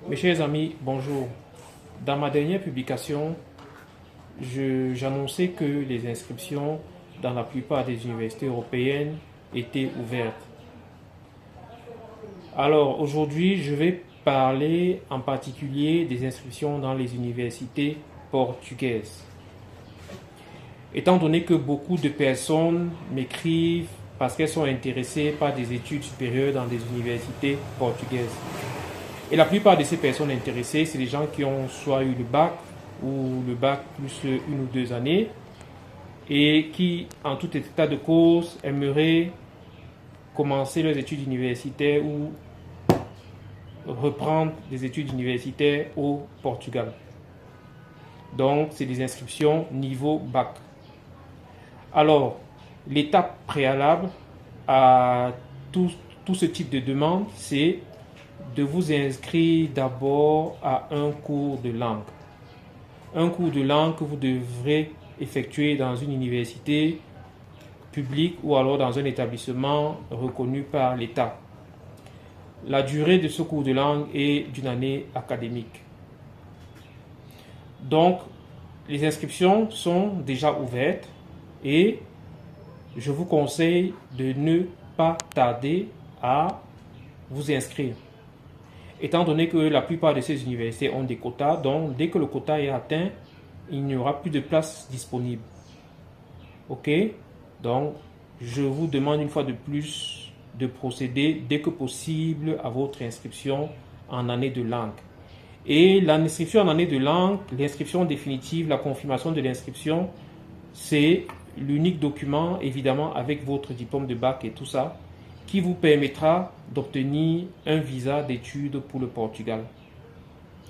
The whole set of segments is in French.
Mes chers amis, bonjour. Dans ma dernière publication, j'annonçais que les inscriptions dans la plupart des universités européennes étaient ouvertes. Alors aujourd'hui, je vais parler en particulier des inscriptions dans les universités portugaises. Étant donné que beaucoup de personnes m'écrivent parce qu'elles sont intéressées par des études supérieures dans des universités portugaises. Et la plupart de ces personnes intéressées, c'est des gens qui ont soit eu le bac ou le bac plus 1 ou 2 années et qui, en tout état de cause, aimeraient commencer leurs études universitaires ou reprendre des études universitaires au Portugal. Donc, c'est des inscriptions niveau bac. Alors, l'étape préalable à tout ce type de demande, c'est de vous inscrire d'abord à un cours de langue. Un cours de langue que vous devrez effectuer dans une université publique ou alors dans un établissement reconnu par l'État. La durée de ce cours de langue est d'une année académique. Donc, les inscriptions sont déjà ouvertes et je vous conseille de ne pas tarder à vous inscrire. Étant donné que la plupart de ces universités ont des quotas, donc dès que le quota est atteint, il n'y aura plus de place disponible. Ok? Donc, je vous demande une fois de plus de procéder dès que possible à votre inscription en année de langue. Et l'inscription en année de langue, l'inscription définitive, la confirmation de l'inscription, c'est l'unique document, évidemment, avec votre diplôme de bac et tout ça, qui vous permettra d'obtenir un visa d'études pour le Portugal.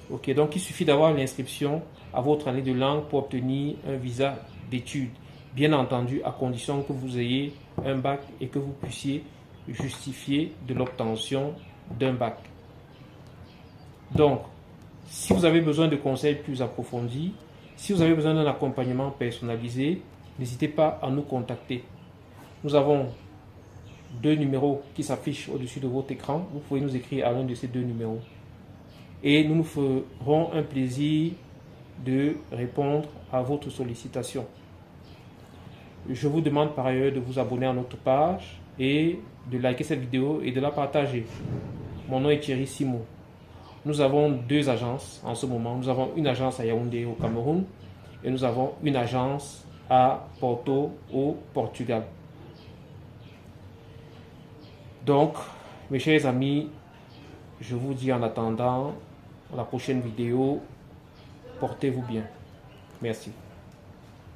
Ok, donc il suffit d'avoir l'inscription à votre année de langue pour obtenir un visa d'études. Bien entendu, à condition que vous ayez un bac et que vous puissiez justifier de l'obtention d'un bac. Donc, si vous avez besoin de conseils plus approfondis, si vous avez besoin d'un accompagnement personnalisé, n'hésitez pas à nous contacter. Nous avons 2 numéros qui s'affichent au-dessus de votre écran. Vous pouvez nous écrire à l'un de ces 2 numéros. Et nous nous ferons un plaisir de répondre à votre sollicitation. Je vous demande par ailleurs de vous abonner à notre page et de liker cette vidéo et de la partager. Mon nom est Thierry Simo. Nous avons 2 agences en ce moment. Nous avons une agence à Yaoundé au Cameroun et nous avons une agence à Porto au Portugal. Donc, mes chers amis, je vous dis en attendant la prochaine vidéo, portez-vous bien. Merci.